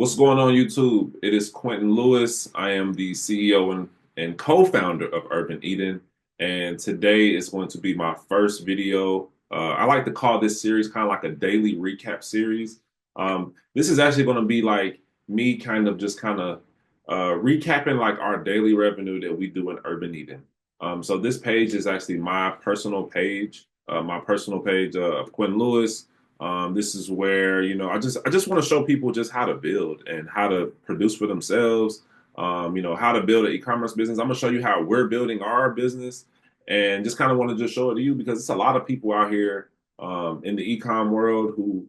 What's going on, YouTube? It is Quinton Lewis. I am the CEO and co-founder of Urban Eden, and today is going to be my first video. I like to call this series kind of like a daily recap series. This is actually going to be like me kind of just kind of recapping like our daily revenue that we do in Urban Eden. So this page is actually my personal page of Quinton Lewis. This is where, I just want to show people just how to build and how to produce for themselves. How to build an e-commerce business. I'm gonna show you how we're building our business, and just kind of want to just show it to you because it's a lot of people out here in the e-com world who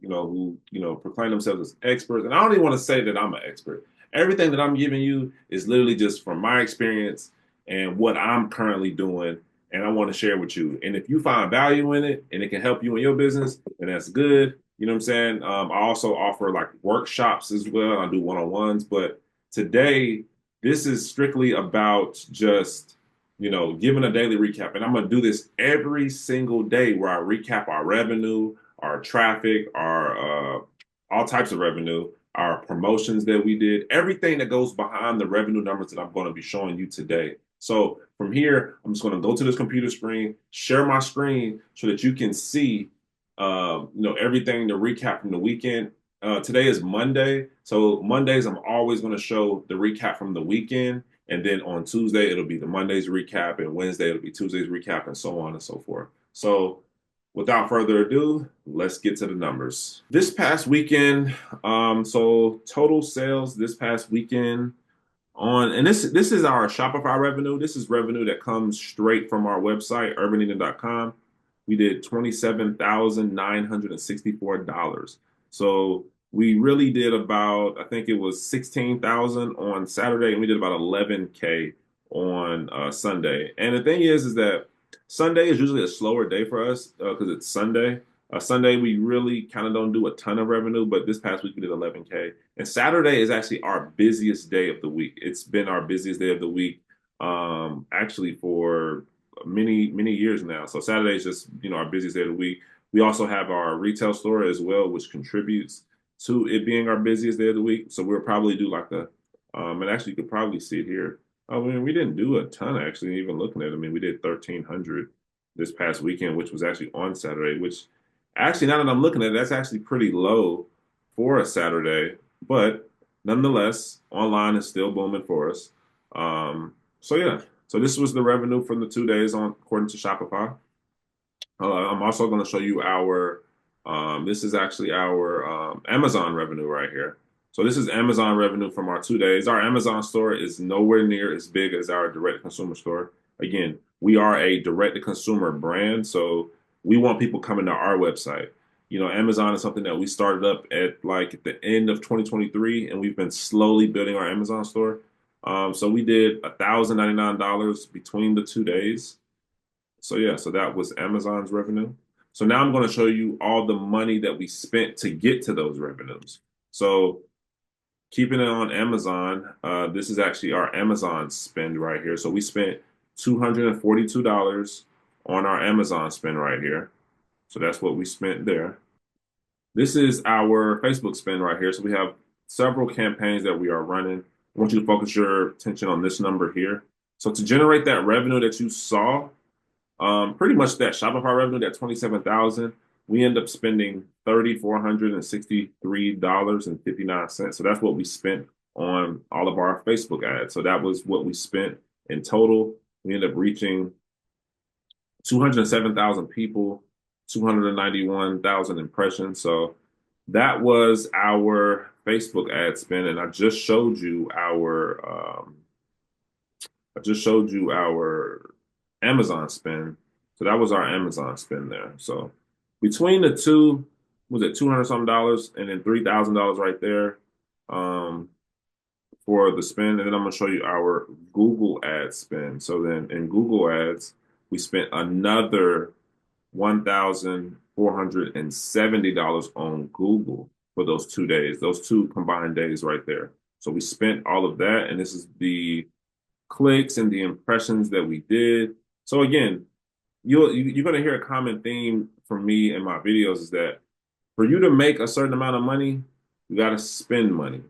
proclaim themselves as experts. And I don't even want to say that I'm an expert. Everything that I'm giving you is literally just from my experience and what I'm currently doing, and I want to share with you. And if you find value in it and it can help you in your business, then that's good. You know what I'm saying? I also offer like workshops as well. I do one-on-ones, but today this is strictly about just, giving a daily recap. And I'm going to do this every single day where I recap our revenue, our traffic, our all types of revenue, our promotions that we did, everything that goes behind the revenue numbers that I'm going to be showing you today. So from here, I'm just going to go to this computer screen, share my screen so that you can see, everything to recap from the weekend. Today is Monday. So Mondays, I'm always going to show the recap from the weekend. And then on Tuesday, it'll be the Monday's recap. And Wednesday, it'll be Tuesday's recap, and so on and so forth. So without further ado, let's get to the numbers. This past weekend, so total sales this past weekend and this is our Shopify revenue. This is revenue that comes straight from our website, urbaneden.com. We did $27,964. So we really did about, I think it was 16,000 on Saturday, and we did about 11K on Sunday. And the thing is that Sunday is usually a slower day for us because it's Sunday. Sunday, we really kind of don't do a ton of revenue, but this past week we did 11K. And Saturday is actually our busiest day of the week. It's been our busiest day of the week, actually for many, many years now. So Saturday is just, our busiest day of the week. We also have our retail store as well, which contributes to it being our busiest day of the week. So we'll probably do like and actually you could probably see it here. I mean, we didn't do a ton actually, even looking at it. I mean, we did 1,300 this past weekend, which was actually on Saturday, which actually, now that I'm looking at it, that's actually pretty low for a Saturday. But nonetheless, online is still booming for us. So yeah, so this was the revenue from the 2 days on according to Shopify. I'm also going to show you this is actually our Amazon revenue right here. So this is Amazon revenue from our 2 days. Our Amazon store is nowhere near as big as our direct consumer store. Again, we are a direct to consumer brand, so we want people coming to our website. Amazon is something that we started up at the end of 2023, and we've been slowly building our Amazon store. So we did $1,099 between the 2 days. So yeah, so that was Amazon's revenue. So now I'm going to show you all the money that we spent to get to those revenues. So keeping it on Amazon, this is actually our Amazon spend right here. So we spent $242 on our Amazon spend right here. So that's what we spent there. This is our Facebook spend right here. So we have several campaigns that we are running. I want you to focus your attention on this number here. So to generate that revenue that you saw, pretty much that Shopify revenue, that 27,000, we end up spending $3,463.59. So that's what we spent on all of our Facebook ads. So that was what we spent in total. We end up reaching 207,000 people, 291,000 impressions. So that was our Facebook ad spend, and I just showed you our Amazon spend. So that was our Amazon spend there. So between the two, was it 200 something dollars and then $3,000 right there for the spend. And then I'm going to show you our Google ad spend. So then in Google ads, we spent another $1,470 on Google for those 2 days, those two combined days right there. So we spent all of that, and this is the clicks and the impressions that we did. So again, you're going to hear a common theme from me in my videos is that for you to make a certain amount of money, you got to spend money.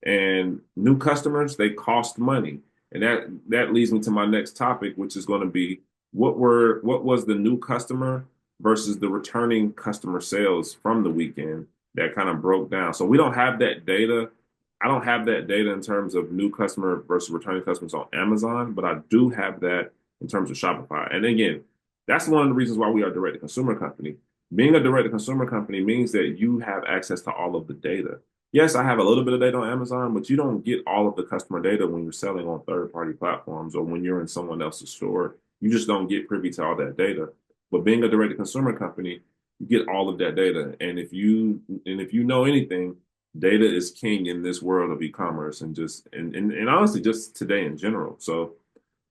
And new customers, they cost money. And that leads me to my next topic, which is going to be what was the new customer versus the returning customer sales from the weekend that kind of broke down. So we don't have that data. I don't have that data in terms of new customer versus returning customers on Amazon, but I do have that in terms of Shopify. And again, that's one of the reasons why we are a direct to consumer company. Being a direct to consumer company means that you have access to all of the data. Yes, I have a little bit of data on Amazon, but you don't get all of the customer data when you're selling on third-party platforms or when you're in someone else's store. You just don't get privy to all that data. But being a direct-to-consumer company, you get all of that data. And if you know anything, data is king in this world of e-commerce and honestly just today in general. So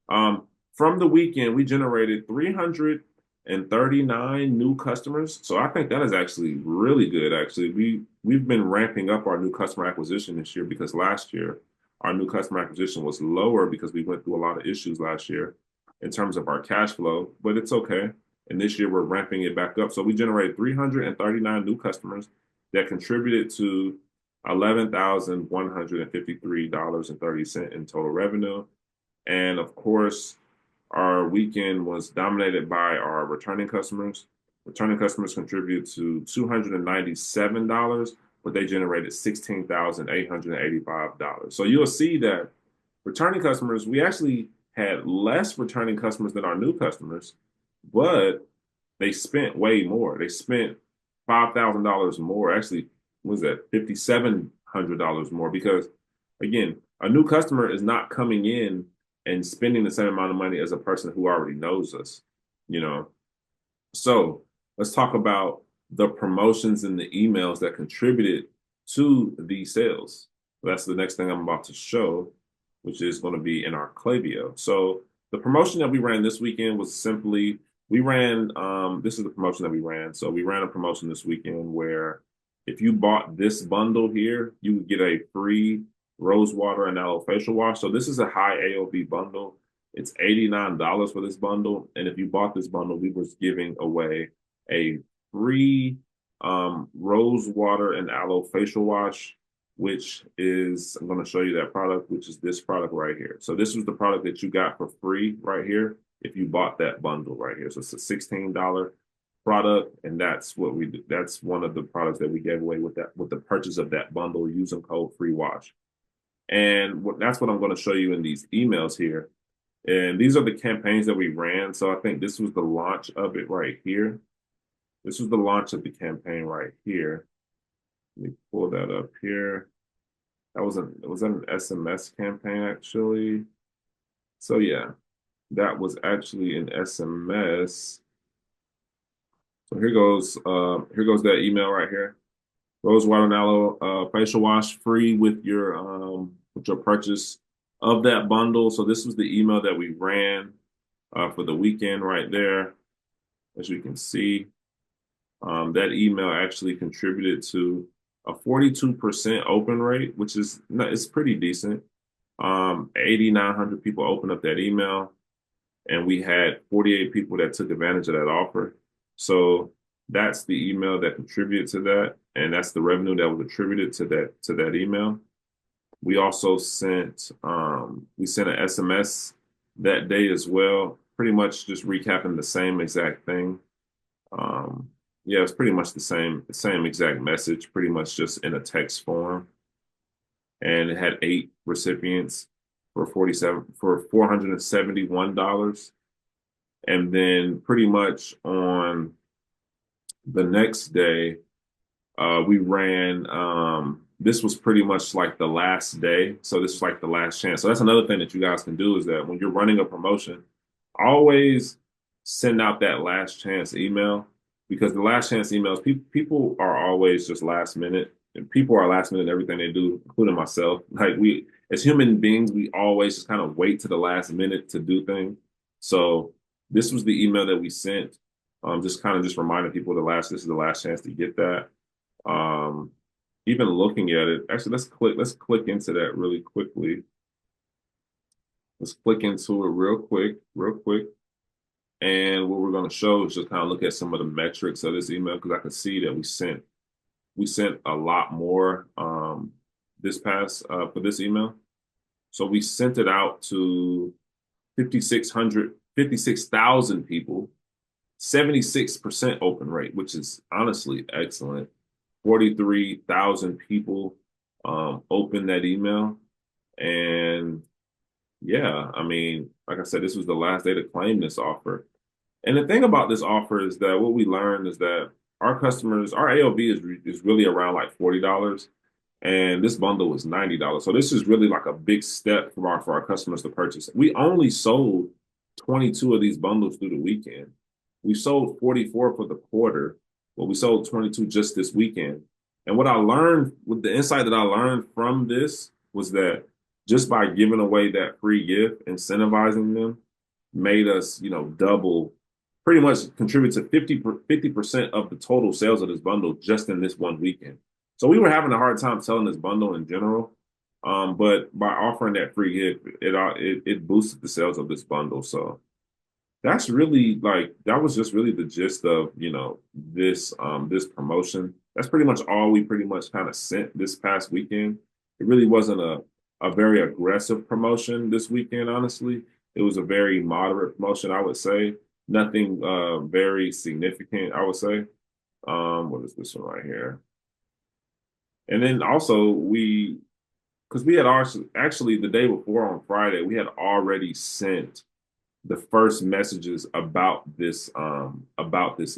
from the weekend, we generated 339 new customers. So I think that is actually really good. Actually, we've been ramping up our new customer acquisition this year because last year our new customer acquisition was lower because we went through a lot of issues last year in terms of our cash flow, but it's okay. And this year we're ramping it back up. So we generated 339 new customers that contributed to $11,153.30 in total revenue. And of course, our weekend was dominated by our returning customers. Returning customers contributed to $297, but they generated $16,885. So you'll see that returning customers, we actually had less returning customers than our new customers, but they spent way more. They spent $5,000 more. Actually, was that $5,700 more? Because again, a new customer is not coming in and spending the same amount of money as a person who already knows us, you know. So let's talk about the promotions and the emails that contributed to these sales. That's the next thing I'm about to show, which is going to be in our Klaviyo. So the promotion that we ran this weekend was simply we ran this is the promotion that we ran. So we ran a promotion this weekend where if you bought this bundle here, you would get a free rose water and aloe facial wash. So this is a high AOV bundle. It's $89 for this bundle. And if you bought this bundle, we was giving away a free rose water and aloe facial wash, which is, I'm going to show you that product, which is this product right here. So this was the product that you got for free right here if you bought that bundle right here. So it's a $16 product, and that's what we do. That's one of the products that we gave away with the purchase of that bundle using code free wash. And that's what I'm going to show you in these emails here. And these are the campaigns that we ran. So I think this was the launch of it right here. This was the launch of the campaign right here. Let me pull that up here. Was that an SMS campaign actually? So yeah, that was actually an SMS. So here goes that email right here. Rose water and aloe facial wash free with your purchase of that bundle. So this was the email that we ran for the weekend right there. As you can see, that email actually contributed to a 42% open rate, which is it's pretty decent. 8,900 people opened up that email, and we had 48 people that took advantage of that offer. So that's the email that contributed to that, and that's the revenue that was attributed to that email. We also sent an SMS that day as well, pretty much just recapping the same exact thing. Yeah, it's pretty much the same exact message, pretty much just in a text form. And it had 8 recipients for $471. And then pretty much on the next day, we ran this was pretty much like the last day. So this is like the last chance. So that's another thing that you guys can do is that when you're running a promotion, always send out that last chance email, because the last chance emails, people are always just last minute. And people are last minute in everything they do, including myself. Like we, as human beings, we always just kind of wait to the last minute to do things. So this was the email that we sent, just kind of just reminding people this is the last chance to get that. Even looking at it, actually, let's click into that really quickly. Let's click into it real quick. And what we're going to show is just kind of look at some of the metrics of this email, because I can see that we sent a lot more this past for this email. So we sent it out to 56,000 people, 76% open rate, which is honestly excellent. 43,000 people opened that email. And yeah, I mean, like I said, this was the last day to claim this offer. And the thing about this offer is that what we learned is that our customers, our AOV is really around like $40, and this bundle was $90. So this is really like a big step for our customers to purchase. We only sold 22 of these bundles through the weekend. We sold 44 for the quarter, but we sold 22 just this weekend. And what I learned, with the insight that I learned from this, was that just by giving away that free gift, incentivizing them, made us, double, pretty much contribute to 50% of the total sales of this bundle just in this one weekend. So we were having a hard time selling this bundle in general. But by offering that free gift, it boosted the sales of this bundle. So that's really that was just really the gist of, this promotion. That's pretty much all we pretty much kind of sent this past weekend. It really wasn't a very aggressive promotion this weekend, honestly. It was a very moderate promotion, I would say. Nothing very significant, I would say. What is this one right here? And then also because we had actually the day before on Friday, we had already sent the first messages about this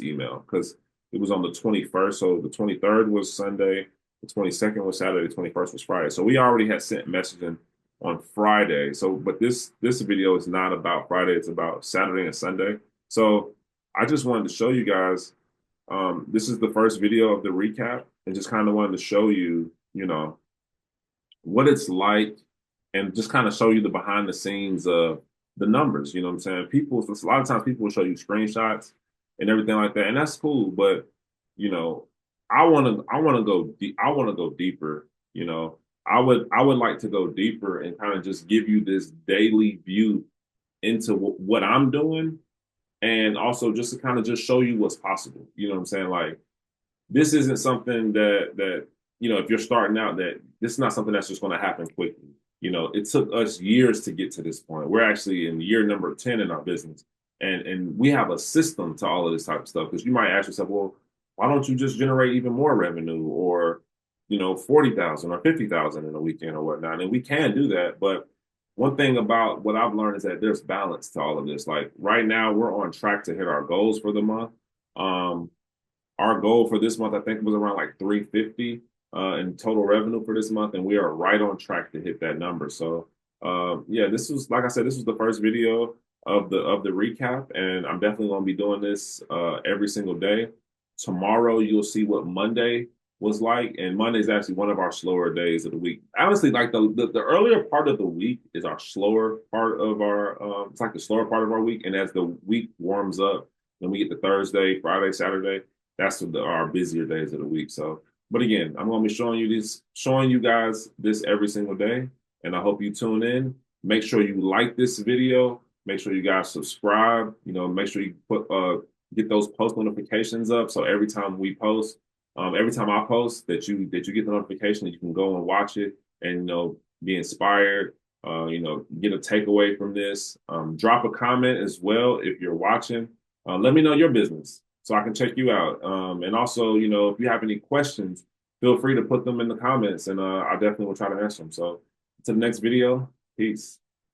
email, because it was on the 21st. So the 23rd was Sunday, the 22nd was Saturday, the 21st was Friday. So we already had sent messaging on Friday. So, but this video is not about Friday, it's about Saturday and Sunday. So I just wanted to show you guys, this is the first video of the recap, and just kind of wanted to show you, what it's like, and just kind of show you the behind the scenes of the numbers. You know what I'm saying? A lot of times people will show you screenshots and everything like that, and that's cool. But I want to go deeper. I would like to go deeper and kind of just give you this daily view into what I'm doing, and also just to kind of just show you what's possible. You know what I'm saying? Like, this isn't something that if you're starting out, that this is not something that's just going to happen quickly. It took us years to get to this point. We're actually in year number 10 in our business. And we have a system to all of this type of stuff. Because you might ask yourself, well, why don't you just generate even more revenue, or 40,000 or 50,000 in a weekend or whatnot? And we can do that. But one thing about what I've learned is that there's balance to all of this. Like, right now, we're on track to hit our goals for the month. Our goal for this month, I think, was around like 350 in total revenue for this month, and we are right on track to hit that number. So yeah, this was, like I said, this was the first video of the recap, and I'm definitely going to be doing this every single day. Tomorrow you'll see what Monday was like, and Monday is actually one of our slower days of the week. Honestly, like the earlier part of the week is our slower part of our it's like the slower part of our week, and as the week warms up, then we get to Thursday, Friday, Saturday. That's our busier days of the week. So, but again, I'm going to be showing you guys this every single day, and I hope you tune in. Make sure you like this video. Make sure you guys subscribe. Make sure you get those post notifications up, so every time we post, every time I post, that you get the notification, that you can go and watch it and be inspired. Get a takeaway from this. Drop a comment as well if you're watching. Let me know your business, so I can check you out. And also, if you have any questions, feel free to put them in the comments, and I definitely will try to answer them. So, to the next video, peace.